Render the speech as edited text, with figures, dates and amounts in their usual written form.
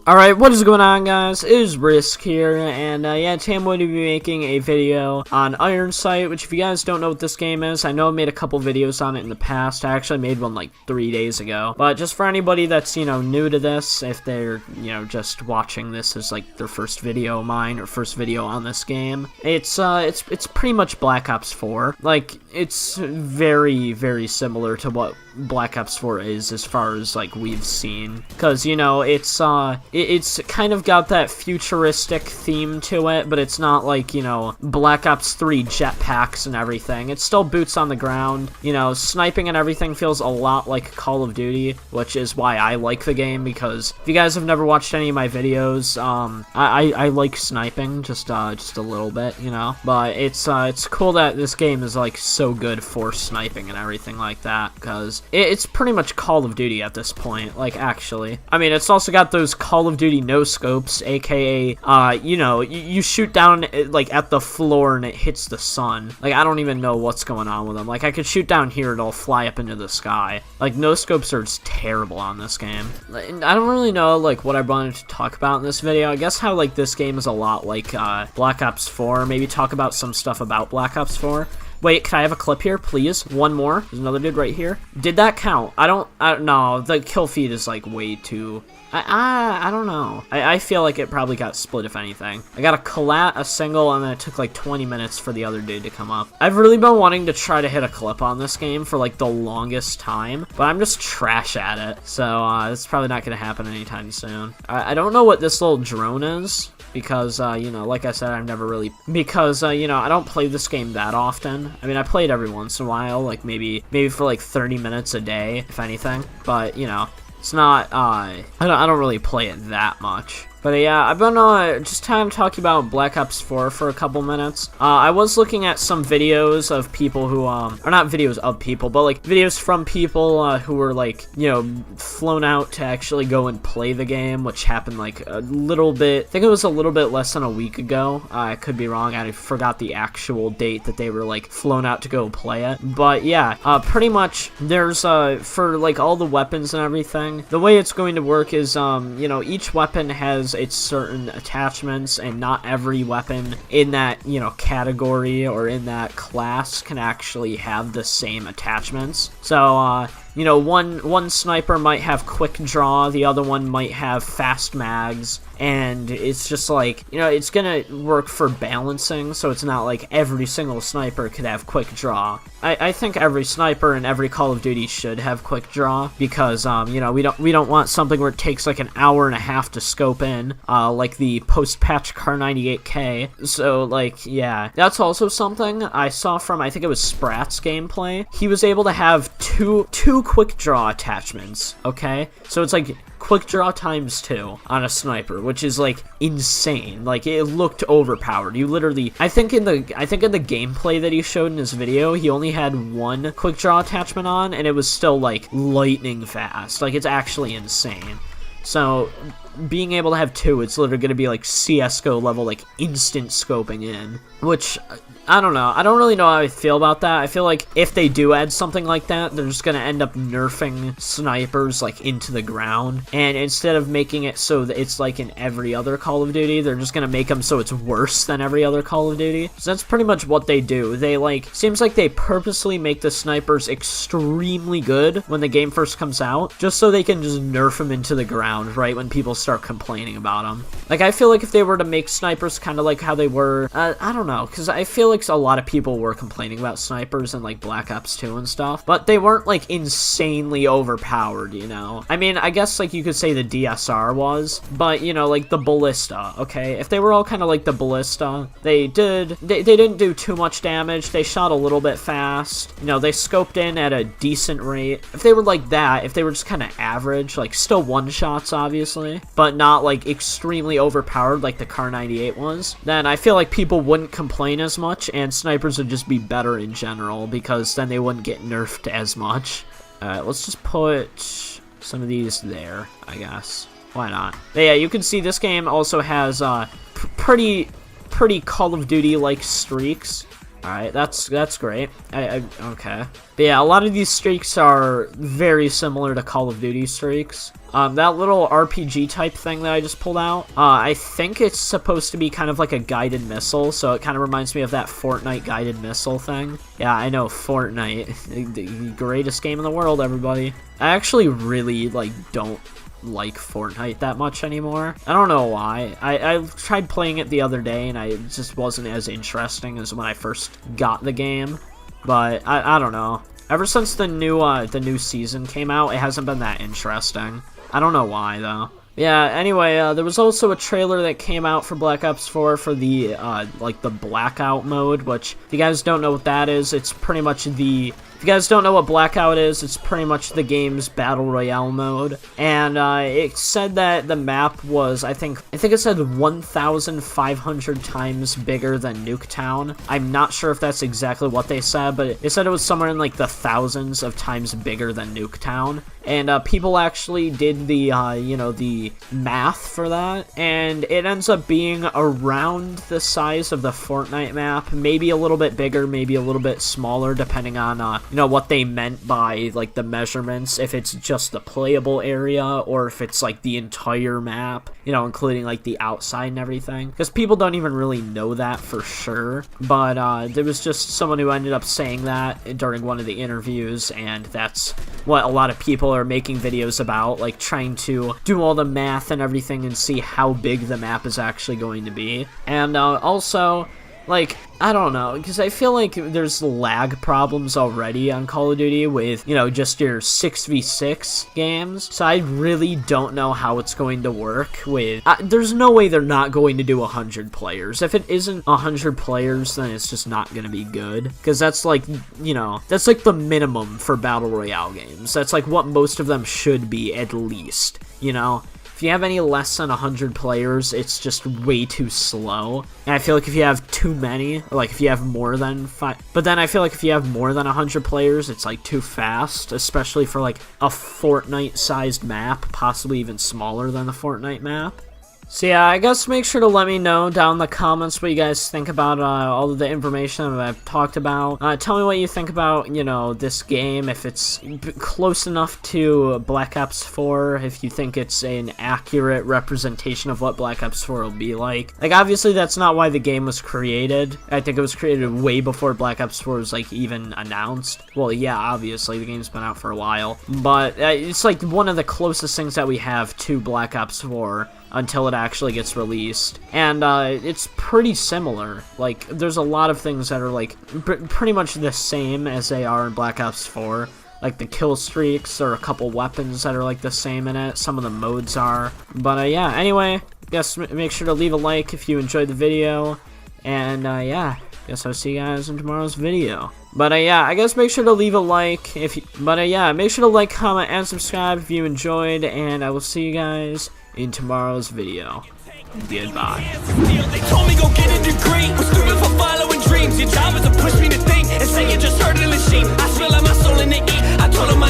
Alright, what is going on, guys? It is Risk here, and yeah, today I'm going to be making a video on Ironsight, which if you guys don't know what this game is, I know I made a couple videos on it in the past. I actually made one like 3 days ago, but just for anybody that's, new to this, if they're, just watching this as like their first video of mine, or first video on this game, it's pretty much Black Ops 4. Like, it's very, very similar to what Black Ops 4 is as far as like we've seen, because it's kind of got that futuristic theme to it, but it's not like, Black Ops 3 jetpacks and everything. It's still boots on the ground. Sniping and everything feels a lot like Call of Duty, which is why I like the game, because if you guys have never watched any of my videos, I like sniping just a little bit, but it's cool that this game is like so good for sniping and everything like that, because it's pretty much Call of Duty at this point, like, actually. I mean, it's also got those Call of Duty no-scopes, aka, you shoot down, like, at the floor and it hits the sun. Like, I don't even know what's going on with them. Like, I could shoot down here, it'll fly up into the sky. Like, no-scopes are just terrible on this game. And I don't really know, like, what I wanted to talk about in this video. I guess how, like, this game is a lot like, Black Ops 4. Maybe talk about some stuff about Black Ops 4. Wait, can I have a clip here, please? One more. There's another dude right here. Did that count? I don't know. The kill feed is like way too... I don't know. I feel like it probably got split, if anything. I got a collat, a single, and then it took like 20 minutes for the other dude to come up. I've really been wanting to try to hit a clip on this game for like the longest time, but I'm just trash at it. So, it's probably not going to happen anytime soon. I don't know what this little drone is, because, like I said, I've never really... Because, I don't play this game that often. I mean, I play it every once in a while, like, maybe for, like, 30 minutes a day, if anything. But, it's not, I don't really play it that much. But yeah, I've been just kind of talking about Black Ops 4 for a couple minutes. I was looking at some videos of people who, or not videos of people, but like videos from people who were like, flown out to actually go and play the game, which happened like a little bit, I think it was a little bit less than a week ago. I could be wrong, I forgot the actual date that they were like flown out to go play it. But yeah, pretty much there's, for like all the weapons and everything, the way it's going to work is, each weapon has its certain attachments, and not every weapon in that, category or in that class can actually have the same attachments. So, one sniper might have quick draw, the other one might have fast mags, and it's just like, it's gonna work for balancing, so it's not like every single sniper could have quick draw. I think every sniper in every Call of Duty should have quick draw, because, we don't want something where it takes like an hour and a half to scope in, like the post-patch Kar98K. So, like, yeah. That's also something I saw from, I think it was Sprat's gameplay. He was able to have two quick draw attachments, okay? So it's like quick draw times 2 on a sniper, which is like insane. Like, it looked overpowered. You literally, I think in the gameplay that he showed in his video, he only had one quick draw attachment on, and it was still like lightning fast. Like, it's actually insane. So, being able to have 2, it's literally going to be like CSGO level, like instant scoping in, which, I don't know. I don't really know how I feel about that. I feel like if they do add something like that, they're just going to end up nerfing snipers like into the ground, and instead of making it so that it's like in every other Call of Duty, they're just going to make them so it's worse than every other Call of Duty. So that's pretty much what they do. They seems like they purposely make the snipers extremely good when the game first comes out, just so they can just nerf them into the ground right when people start complaining about them. Like, I feel like if they were to make snipers kind of like how they were, I don't know, because I feel like a lot of people were complaining about snipers in like Black Ops 2 and stuff, but they weren't like insanely overpowered, I mean, I guess like you could say the DSR was, but like the ballista, okay? If they were all kind of like the ballista, they didn't do too much damage, they shot a little bit fast, they scoped in at a decent rate. If they were like that, if they were just kind of average, like still one-shots obviously, but not like extremely overpowered like the Kar98 was, then I feel like people wouldn't complain as much, and snipers would just be better in general, because then they wouldn't get nerfed as much. Let's just put some of these there, I guess. Why not? But yeah, you can see this game also has pretty Call of Duty-like streaks. Alright, that's great. Okay. But yeah, a lot of these streaks are very similar to Call of Duty streaks. That little RPG type thing that I just pulled out, I think it's supposed to be kind of like a guided missile, so it kind of reminds me of that Fortnite guided missile thing. Yeah, I know, Fortnite, the greatest game in the world, everybody. I actually really, like, don't like Fortnite that much anymore. I don't know why. I tried playing it the other day and it just wasn't as interesting as when I first got the game. But I don't know. Ever since the new season came out, it hasn't been that interesting. I don't know why though. Yeah, anyway, there was also a trailer that came out for Black Ops 4 for the, like, the Blackout mode, which, if you guys don't know what that is, it's pretty much the... If you guys don't know what Blackout is, it's pretty much the game's Battle Royale mode, and it said that the map was, I think it said 1,500 times bigger than Nuketown. I'm not sure if that's exactly what they said, but it said it was somewhere in, like, the thousands of times bigger than Nuketown, and people actually did the, you know, the math for that, and it ends up being around the size of the Fortnite map, maybe a little bit bigger, maybe a little bit smaller, depending on, you know, what they meant by, like, the measurements, if it's just the playable area, or if it's, like, the entire map, you know, including, like, the outside and everything, because people don't even really know that for sure, but, there was just someone who ended up saying that during one of the interviews, and that's what a lot of people are making videos about, like, trying to do all the math and everything and see how big the map is actually going to be, and, also, like, I don't know, because I feel like there's lag problems already on Call of Duty with, you know, just your 6v6 games, so I really don't know how it's going to work with, there's no way they're not going to do 100 players. If it isn't 100 players, then it's just not going to be good, because that's like, you know, that's like the minimum for Battle Royale games. That's like what most of them should be, at least, you know? If you have any less than 100 players, it's just way too slow. And I feel like if you have too many, or like if you have more than 5, but then I feel like if you have more than 100 players, it's like too fast, especially for like a Fortnite-sized map, possibly even smaller than the Fortnite map. So yeah, I guess make sure to let me know down in the comments what you guys think about all of the information that I've talked about. Tell me what you think about, you know, this game, if it's close enough to Black Ops 4, if you think it's an accurate representation of what Black Ops 4 will be like. Like, obviously that's not why the game was created. I think it was created way before Black Ops 4 was, like, even announced. Well, yeah, obviously, the game's been out for a while. But it's, like, one of the closest things that we have to Black Ops 4. Until it actually gets released, and it's pretty similar. Like, there's a lot of things that are like pretty much the same as they are in Black Ops 4. Like the kill streaks, or a couple weapons that are like the same in it. Some of the modes are, but yeah. Anyway, guess make sure to leave a like if you enjoyed the video, and yeah. Guess I'll see you guys in tomorrow's video. But yeah, I guess make sure to leave a like if you, yeah, make sure to like, comment, and subscribe if you enjoyed, and I will see you guys in tomorrow's video. Goodbye. They told me go get a degree. I'm stupid for following dreams. Your job is to push me to think and say you just heard of the machine. I feel like my soul in the eat. I told them